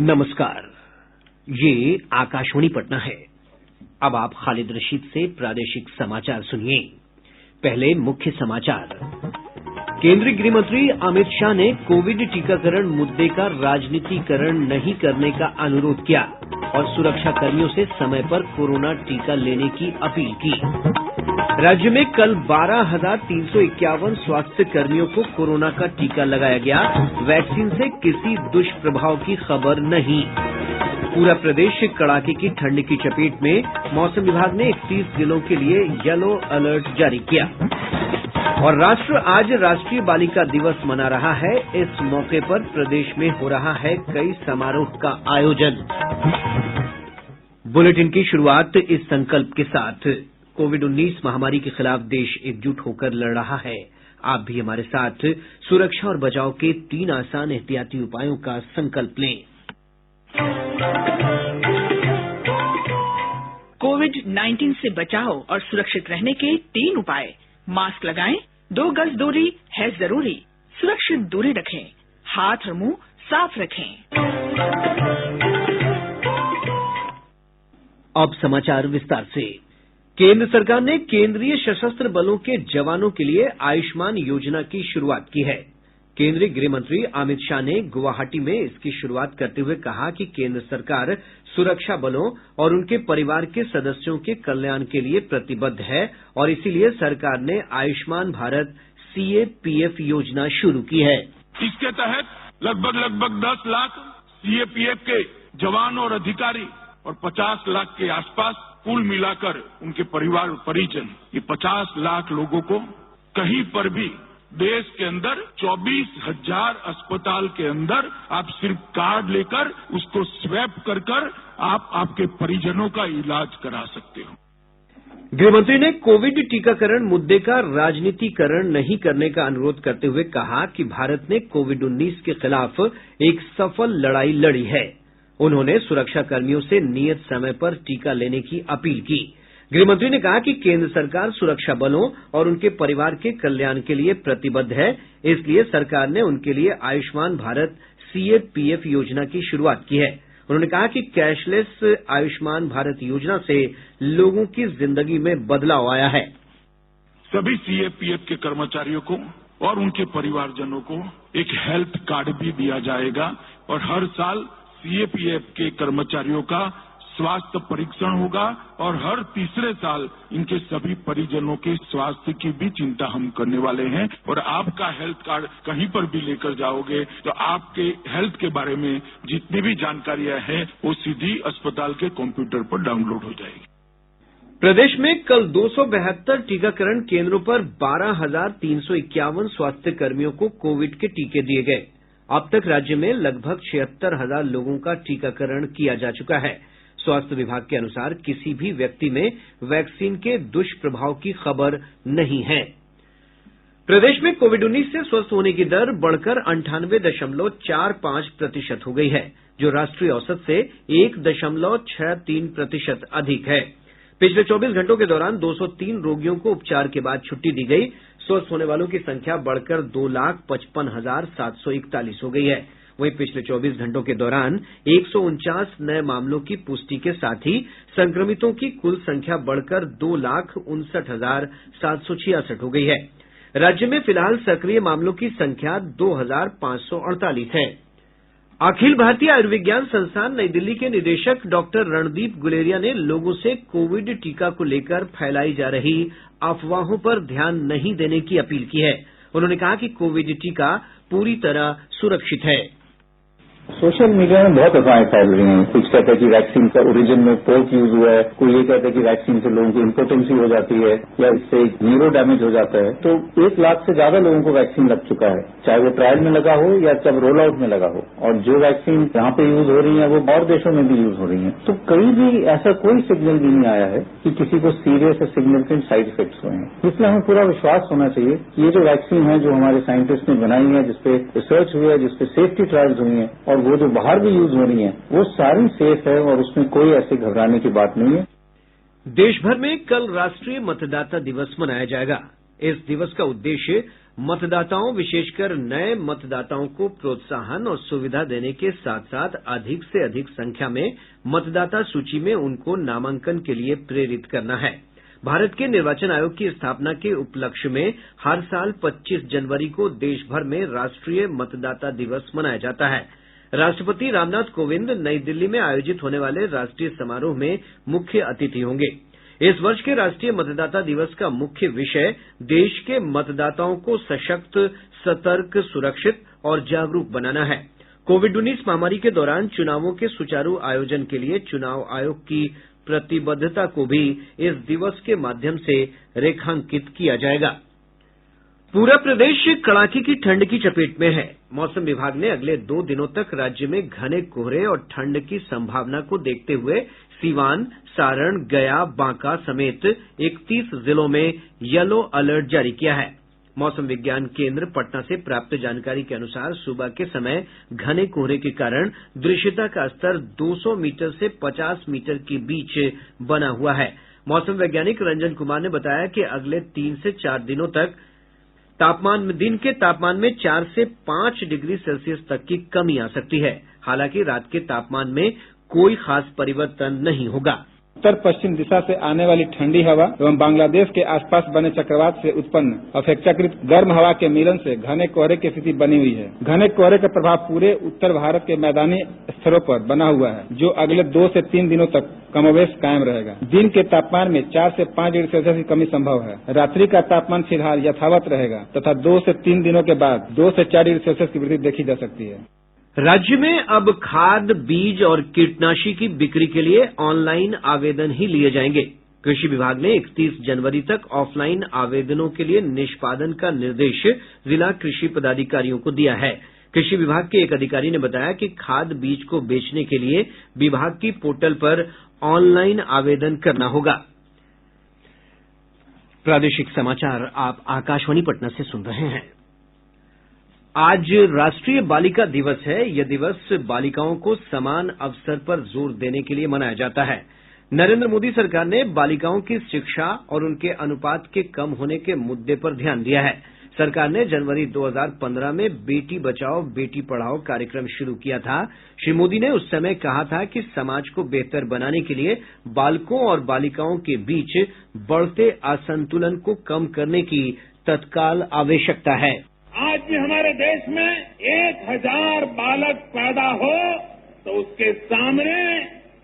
नमस्कार, ये आकाशवाणी पटना है। अब आप खालिद रशीद से प्रादेशिक समाचार सुनिए। पहले मुख्य समाचार। केंद्रीय गृह मंत्री अमित शाह ने कोविड टीकाकरण मुद्दे का राजनीतिकरण नहीं करने का अनुरोध किया और सुरक्षा कर्मियों से समय पर कोरोना टीका लेने की अपील की। राज्य में कल 12,351 स्वास्थ्य कर्मियों को कोरोना का टीका लगाया गया। वैक्सीन से किसी दुष्प्रभाव की खबर नहीं। पूरा प्रदेश कड़ाके की ठंड की चपेट में। मौसम विभाग ने 31 जिलों के लिए येलो अलर्ट जारी किया। और राष्ट्र आज राष्ट्रीय बालिका दिवस मना रहा है। इस मौके पर प्रदेश में हो रहा है कई समारोह का आयोजन। बुलेटिन की शुरुआत इस संकल्प के साथ। कोविड-19 महामारी के खिलाफ देश एकजुट होकर लड़ रहा है। आप भी हमारे साथ सुरक्षा और बचाव के 3 आसान एहतियाती उपायों का संकल्प लें। कोविड-19 से बचाव और सुरक्षित रहने के 3 उपाय। मास्क लगाएं, 2 गज दूरी है जरूरी, सुरक्षित दूरी रखें, हाथ और मुंह साफ रखें। अब समाचार विस्तार से। केंद्र सरकार ने केंद्रीय सशस्त्र बलों के जवानों के लिए आयुष्मान योजना की शुरुआत की है। केंद्रीय गृह मंत्री अमित शाह ने गुवाहाटी में इसकी शुरुआत करते हुए कहा कि केंद्र सरकार सुरक्षा बलों और उनके परिवार के सदस्यों के कल्याण के लिए प्रतिबद्ध है और इसीलिए सरकार ने आयुष्मान भारत CAPF योजना शुरू की है। इसके तहत लगभग 10 लाख CAPF के जवान और अधिकारी और 50 लाख के आसपास कुल मिलाकर उनके परिवार और परिजन, ये 50 लाख लोगों को कहीं पर भी देश के अंदर 24,000 अस्पताल के अंदर आप सिर्फ कार्ड लेकर उसको स्वैप कर आप आपके परिजनों का इलाज करा सकते हो। गृहमंत्री ने कोविड टीकाकरण मुद्दे का राजनीतिकरण नहीं करने का अनुरोध करते हुए कहा कि भारत ने कोविड-19 के खिलाफ एक सफल लड़ाई लड़ी है। उन्होंने सुरक्षा कर्मियों से नियत समय पर टीका लेने की अपील की। गृहमंत्री ने कहा कि केंद्र सरकार सुरक्षा बलों और उनके परिवार के कल्याण के लिए प्रतिबद्ध है, इसलिए सरकार ने उनके लिए आयुष्मान भारत CAPF योजना की शुरुआत की है। उन्होंने कहा कि कैशलेस आयुष्मान भारत योजना से लोगों की जिंदगी में बदलाव आया है। सभी CAPF के कर्मचारियों को और उनके परिवारजनों को एक हेल्थ कार्ड भी दिया जाएगा और हर साल CAPF के कर्मचारियों का स्वास्थ्य परीक्षण होगा और हर तीसरे साल इनके सभी परिजनों के स्वास्थ्य की भी चिंता हम करने वाले हैं। और आपका हेल्थ कार्ड कहीं पर भी लेकर जाओगे तो आपके हेल्थ के बारे में जितनी भी जानकारियां हैं वो सीधी अस्पताल के कंप्यूटर पर डाउनलोड हो जाएगी। प्रदेश में कल 272 टीकाकरण केंद्रों पर 12,351 स्वास्थ्य कर्मियों को कोविड के टीके दिए गए। अब तक राज्य में लगभग 76,000 लोगों का टीकाकरण किया जा चुका है। स्वास्थ्य विभाग के अनुसार किसी भी व्यक्ति में वैक्सीन के दुष्प्रभाव की खबर नहीं है। प्रदेश में कोविड-19 से स्वस्थ होने की दर बढ़कर 98.45% हो गई है, जो राष्ट्रीय औसत से 1.63% अधिक है। पिछले 24 घंटों के दौरान 203 रोगियों को उपचार के बाद छुट्टी दी गई। स्वस्थ होने वालों की संख्या बढ़कर 2,55,741 हो गई है। वहीं पिछले 24 घंटों के दौरान 149 नए मामलों की पुष्टि के साथ ही संक्रमितों की कुल संख्या बढ़कर 2,59,766 हो गई है। राज्य में फिलहाल सक्रिय मामलों की संख्या 2,548 है। अखिल भारतीय आयुर्विज्ञान संस्थान नई दिल्ली के निदेशक डॉक्टर रणदीप गुलेरिया ने लोगों से कोविड टीका को लेकर फैलाई जा रही अफवाहों पर ध्यान नहीं देने की अपील की है। उन्होंने कहा कि कोविड टीका पूरी तरह सुरक्षित है। सोशल मीडिया में बहुत अफवाहें फैल रही हैं। कुछ कहते हैं कि वैक्सीन का ओरिजिन में पोर्क यूज हुआ है, कोई ये कहता है कि वैक्सीन से लोगों की इम्पोर्टेंसी हो जाती है या इससे न्यूरो डैमेज हो जाता है। तो 1 लाख से ज्यादा लोगों को वैक्सीन लग चुका है, चाहे वो ट्रायल में लगा हो या जब रोल आउट में लगा हो। और जो वैक्सीन यहाँ पे यूज हो रही है वो और देशों में भी यूज हो रही है। तो कहीं भी ऐसा कोई सिग्नल भी नहीं आया है कि किसी को सीरियस या सिग्निफिकेंट साइड इफेक्ट्स हुए हैं। इसलिए हमें पूरा विश्वास होना चाहिए कि ये जो वैक्सीन है जो हमारे साइंटिस्ट ने बनाई है, जिसपे रिसर्च हुई है, जिसपे सेफ्टी ट्रायल्स हुई हैं और वो जो बाहर भी यूज हो रही है वो सारी सेफ है और उसमें कोई ऐसे घबराने की बात नहीं है। देश भर में कल राष्ट्रीय मतदाता दिवस मनाया जाएगा। इस दिवस का उद्देश्य मतदाताओं, विशेषकर नए मतदाताओं को प्रोत्साहन और सुविधा देने के साथ साथ अधिक से अधिक संख्या में मतदाता सूची में उनको नामांकन के लिए प्रेरित करना है। भारत के निर्वाचन आयोग की स्थापना के उपलक्ष्य में हर साल 25 जनवरी को देश भर में राष्ट्रीय मतदाता दिवस मनाया जाता है। राष्ट्रपति रामनाथ कोविंद नई दिल्ली में आयोजित होने वाले राष्ट्रीय समारोह में मुख्य अतिथि होंगे। इस वर्ष के राष्ट्रीय मतदाता दिवस का मुख्य विषय देश के मतदाताओं को सशक्त, सतर्क, सुरक्षित और जागरूक बनाना है। कोविड-19 महामारी के दौरान चुनावों के सुचारू आयोजन के लिए चुनाव आयोग की प्रतिबद्धता को भी इस दिवस के माध्यम से रेखांकित किया जाएगा। पूरा प्रदेश कड़ाके की ठंड की चपेट में है। मौसम विभाग ने अगले 2 दिनों तक राज्य में घने कोहरे और ठंड की संभावना को देखते हुए सीवान, सारण, गया, बांका समेत 31 जिलों में येलो अलर्ट जारी किया है। मौसम विज्ञान केंद्र पटना से प्राप्त जानकारी के अनुसार सुबह के समय घने कोहरे के कारण दृश्यता का स्तर 200 मीटर से 50 मीटर के बीच बना हुआ है। मौसम वैज्ञानिक रंजन कुमार ने बताया कि अगले 3 से 4 दिनों तक दिन के तापमान में 4 से 5 डिग्री सेल्सियस तक की कमी आ सकती है। हालांकि रात के तापमान में कोई खास परिवर्तन नहीं होगा। उत्तर पश्चिम दिशा से आने वाली ठंडी हवा एवं बांग्लादेश के आसपास बने चक्रवात से उत्पन्न अपेक्षाकृत गर्म हवा के मिलन से घने कोहरे की स्थिति बनी हुई है। घने कोहरे का प्रभाव पूरे उत्तर भारत के मैदानी स्तरों पर बना हुआ है, जो अगले 2 से 3 दिनों तक कमोवेश कायम रहेगा। दिन के तापमान में 4 से 5 डिग्री सेल्सियस की कमी संभव है। रात्रि का तापमान फिलहाल यथावत रहेगा तथा 2 से 3 दिनों के बाद 2 से 4 डिग्री सेल्सियस की वृद्धि देखी जा सकती है। राज्य में अब खाद, बीज और कीटनाशी की बिक्री के लिए ऑनलाइन आवेदन ही लिए जाएंगे। कृषि विभाग ने 31 जनवरी तक ऑफलाइन आवेदनों के लिए निष्पादन का निर्देश जिला कृषि पदाधिकारियों को दिया है। कृषि विभाग के एक अधिकारी ने बताया कि खाद बीज को बेचने के लिए विभाग की पोर्टल पर ऑनलाइन आवेदन करना होगा। प्रादेशिक समाचार आप आकाशवाणी पटना से सुन रहे हैं। आज राष्ट्रीय बालिका दिवस है। यह दिवस बालिकाओं को समान अवसर पर जोर देने के लिए मनाया जाता है। नरेंद्र मोदी सरकार ने बालिकाओं की शिक्षा और उनके अनुपात के कम होने के मुद्दे पर ध्यान दिया है। सरकार ने जनवरी 2015 में बेटी बचाओ बेटी पढ़ाओ कार्यक्रम शुरू किया था। श्री मोदी ने उस समय कहा था कि समाज को बेहतर बनाने के लिए बालकों और बालिकाओं के बीच बढ़ते असंतुलन को कम करने की तत्काल आवश्यकता है। आज भी हमारे देश में 1000 बालक पैदा हो तो उसके सामने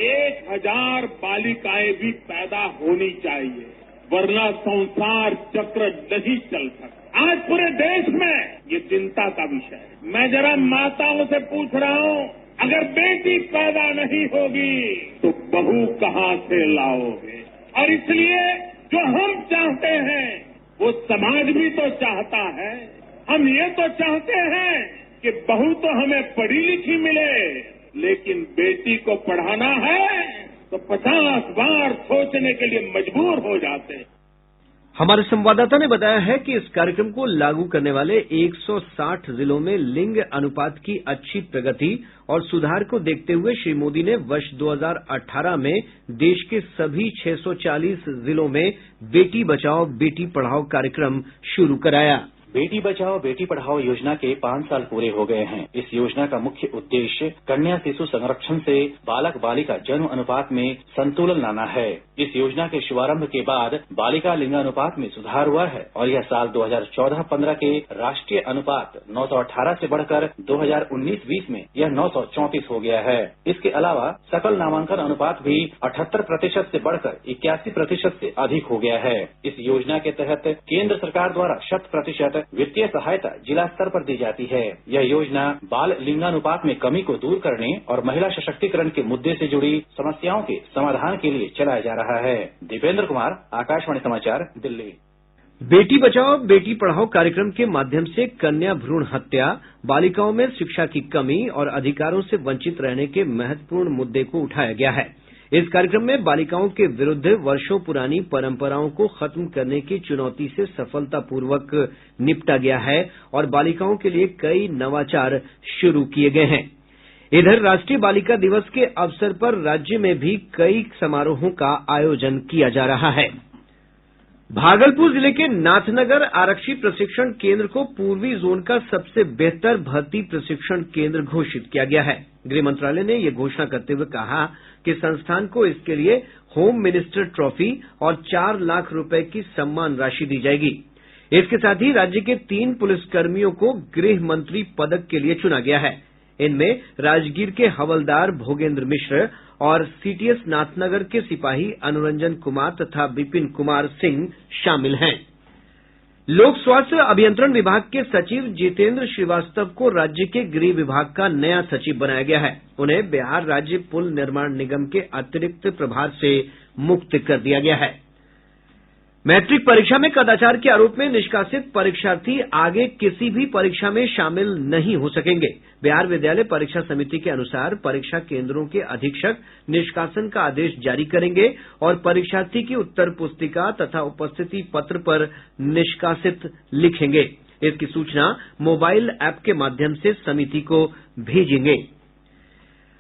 1000 बालिकाएं भी पैदा होनी चाहिए, वरना संसार चक्र नहीं चल सकता। आज पूरे देश में ये चिंता का विषय है। मैं जरा माताओं से पूछ रहा हूँ, अगर बेटी पैदा नहीं होगी तो बहू कहाँ से लाओगे? और इसलिए जो हम चाहते हैं वो समाज भी तो चाहता है। हम ये तो चाहते हैं कि बहू तो हमें पढ़ी लिखी मिले, लेकिन बेटी को पढ़ाना है तो 50 बार सोचने के लिए मजबूर हो जाते हैं। हमारे संवाददाता ने बताया है कि इस कार्यक्रम को लागू करने वाले 160 जिलों में लिंग अनुपात की अच्छी प्रगति और सुधार को देखते हुए श्री मोदी ने वर्ष 2018 में देश के सभी 640 जिलों में बेटी बचाओ बेटी पढ़ाओ कार्यक्रम शुरू कराया। बेटी बचाओ बेटी पढ़ाओ योजना के 5 साल पूरे हो गए हैं। इस योजना का मुख्य उद्देश्य कन्या शिशु संरक्षण से बालक बालिका जन्म अनुपात में संतुलन लाना है। इस योजना के शुभारंभ के बाद बालिका लिंगानुपात में सुधार हुआ है और यह साल 2014-15 के राष्ट्रीय अनुपात 918 से बढ़कर 2019-20 में यह 934 हो गया है। इसके अलावा सकल नामांकन अनुपात भी 78% से बढ़कर 81% से अधिक हो गया है। इस योजना के तहत केंद्र सरकार द्वारा 100% वित्तीय सहायता जिला स्तर पर दी जाती है। यह योजना बाल लिंगानुपात में कमी को दूर करने और महिला सशक्तिकरण के मुद्दे से जुड़ी समस्याओं के समाधान के लिए चलाया जा रहा है। दीपेंद्र कुमार, आकाशवाणी समाचार, दिल्ली। बेटी बचाओ बेटी पढ़ाओ कार्यक्रम के माध्यम से कन्या भ्रूण हत्या, बालिकाओं में शिक्षा की कमी और अधिकारों से वंचित रहने के महत्वपूर्ण मुद्दे को उठाया गया है। इस कार्यक्रम में बालिकाओं के विरुद्ध वर्षों पुरानी परंपराओं को खत्म करने की चुनौती से सफलतापूर्वक निपटा गया है और बालिकाओं के लिए कई नवाचार शुरू किए गए हैं। इधर राष्ट्रीय बालिका दिवस के अवसर पर राज्य में भी कई समारोहों का आयोजन किया जा रहा है। भागलपुर जिले के नाथनगर आरक्षी प्रशिक्षण केंद्र को पूर्वी जोन का सबसे बेहतर भर्ती प्रशिक्षण केंद्र घोषित किया गया है। गृह मंत्रालय ने यह घोषणा करते हुए कहा कि संस्थान को इसके लिए होम मिनिस्टर ट्रॉफी और 4 लाख रुपए की सम्मान राशि दी जाएगी। इसके साथ ही राज्य के 3 पुलिसकर्मियों को गृह मंत्री पदक के लिए चुना गया है। इनमें राजगीर के हवलदार भोगेंद्र मिश्र और सीटीएस नाथनगर के सिपाही अनुरंजन कुमार तथा विपिन कुमार सिंह शामिल हैं। लोक स्वास्थ्य अभियंत्रण विभाग के सचिव जितेंद्र श्रीवास्तव को राज्य के गृह विभाग का नया सचिव बनाया गया है। उन्हें बिहार राज्य पुल निर्माण निगम के अतिरिक्त प्रभार से मुक्त कर दिया गया है। मैट्रिक परीक्षा में कदाचार के आरोप में निष्कासित परीक्षार्थी आगे किसी भी परीक्षा में शामिल नहीं हो सकेंगे। बिहार विद्यालय परीक्षा समिति के अनुसार परीक्षा केंद्रों के अधीक्षक निष्कासन का आदेश जारी करेंगे और परीक्षार्थी की उत्तर पुस्तिका तथा उपस्थिति पत्र पर निष्कासित लिखेंगे। इसकी सूचना मोबाइल ऐप के माध्यम से समिति को भेजेंगे।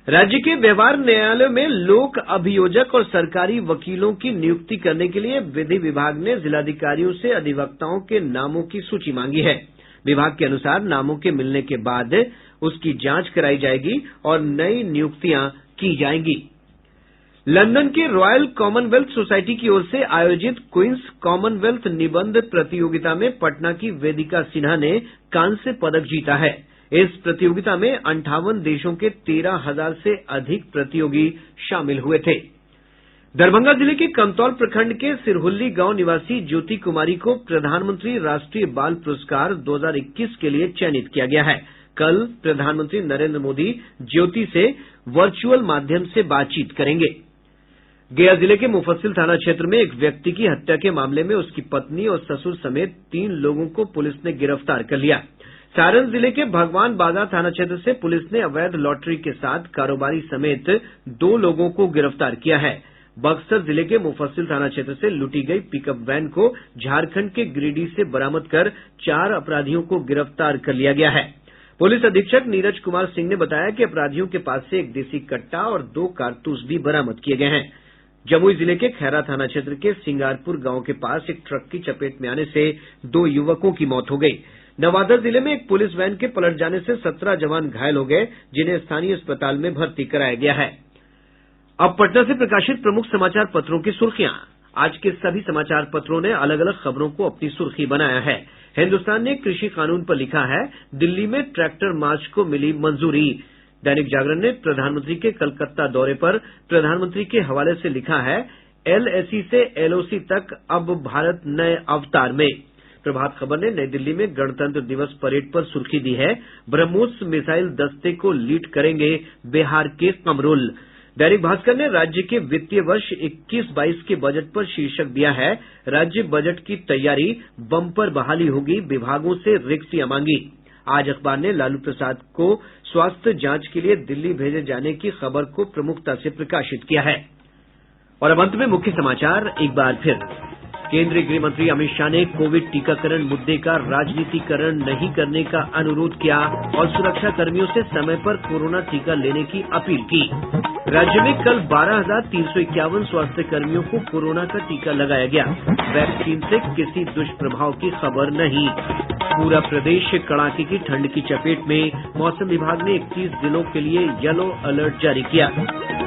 राज्य के व्यवहार न्यायालयों में लोक अभियोजक और सरकारी वकीलों की नियुक्ति करने के लिए विधि विभाग ने जिलाधिकारियों से अधिवक्ताओं के नामों की सूची मांगी है। विभाग के अनुसार नामों के मिलने के बाद उसकी जांच कराई जाएगी और नई नियुक्तियां की जाएंगी। लंदन के रॉयल कॉमनवेल्थ सोसाइटी की ओर से आयोजित क्वींस कॉमनवेल्थ निबंध प्रतियोगिता में पटना की वेदिका सिन्हा ने कांस्य पदक जीता है। इस प्रतियोगिता में 58 देशों के 13,000 से अधिक प्रतियोगी शामिल हुए थे। दरभंगा जिले के कमतौल प्रखंड के सिरहुल्ली गांव निवासी ज्योति कुमारी को प्रधानमंत्री राष्ट्रीय बाल पुरस्कार 2021 के लिए चयनित किया गया है। कल प्रधानमंत्री नरेंद्र मोदी ज्योति से वर्चुअल माध्यम से बातचीत करेंगे। गया जिले के मुफस्सिल थाना क्षेत्र में एक व्यक्ति की हत्या के मामले में उसकी पत्नी और ससुर समेत 3 लोगों को पुलिस ने गिरफ्तार कर लिया। सारण जिले के भगवान बाजार थाना क्षेत्र से पुलिस ने अवैध लॉटरी के साथ कारोबारी समेत 2 लोगों को गिरफ्तार किया है। बक्सर जिले के मुफस्सिल थाना क्षेत्र से लूटी गई पिकअप वैन को झारखंड के गिरिडीह से बरामद कर 4 अपराधियों को गिरफ्तार कर लिया गया है। पुलिस अधीक्षक नीरज कुमार सिंह ने बताया कि अपराधियों के पास से एक देसी कट्टा और 2 कारतूस भी बरामद किए गए हैं। जमुई जिले के खैरा थाना क्षेत्र के सिंगारपुर गांव के पास एक ट्रक की चपेट में आने से 2 युवकों की मौत हो गई। नवादा जिले में एक पुलिस वैन के पलट जाने से 17 जवान घायल हो गए, जिन्हें स्थानीय अस्पताल में भर्ती कराया गया है। अब पटना से प्रकाशित प्रमुख समाचार पत्रों की सुर्खियां। आज के सभी समाचार पत्रों ने अलग अलग खबरों को अपनी सुर्खी बनाया है। हिन्दुस्तान ने कृषि कानून पर लिखा है, दिल्ली में ट्रैक्टर मार्च को मिली मंजूरी। दैनिक जागरण ने प्रधानमंत्री के कलकत्ता दौरे पर प्रधानमंत्री के हवाले से लिखा है, एलएसी से एलओसी तक अब भारत नए अवतार में। प्रभात खबर ने नई दिल्ली में गणतंत्र दिवस परेड पर सुर्खी दी है, ब्रह्मोस मिसाइल दस्ते को लीड करेंगे बिहार के कमरुल। दैनिक भास्कर ने राज्य के वित्तीय वर्ष 21-22 के बजट पर शीर्षक दिया है, राज्य बजट की तैयारी, बम्पर बहाली होगी, विभागों से रिक्तियां मांगी। आज अखबार ने लालू प्रसाद को स्वास्थ्य जांच के लिए दिल्ली भेजे जाने की खबर को प्रमुखता से प्रकाशित किया है। और अब अंत में मुख्य समाचार एक बार फिर। केंद्रीय गृह मंत्री अमित शाह ने कोविड टीकाकरण मुद्दे का राजनीतिकरण नहीं करने का अनुरोध किया और सुरक्षा कर्मियों से समय पर कोरोना टीका लेने की अपील की। राज्य में कल 12,351 स्वास्थ्य कर्मियों को कोरोना का टीका लगाया गया। वैक्सीन से किसी दुष्प्रभाव की खबर नहीं। पूरा प्रदेश कड़ाके की ठंड की चपेट में, मौसम विभाग ने 21 जिलों के लिए येलो अलर्ट जारी किया।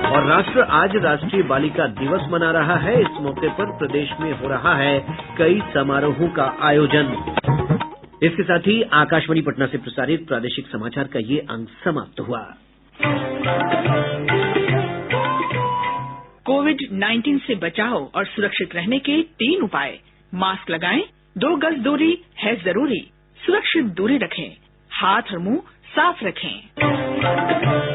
और राष्ट्र आज राष्ट्रीय बालिका दिवस मना रहा है। इस मौके पर प्रदेश में हो रहा है कई समारोहों का आयोजन। इसके साथ ही आकाशवाणी पटना से प्रसारित प्रादेशिक समाचार का ये अंक समाप्त हुआ। कोविड-19 से बचाव और सुरक्षित रहने के 3 उपाय। मास्क लगाएं, 2 गज दूरी है जरूरी, सुरक्षित दूरी रखें, हाथ और मुंह साफ रखें।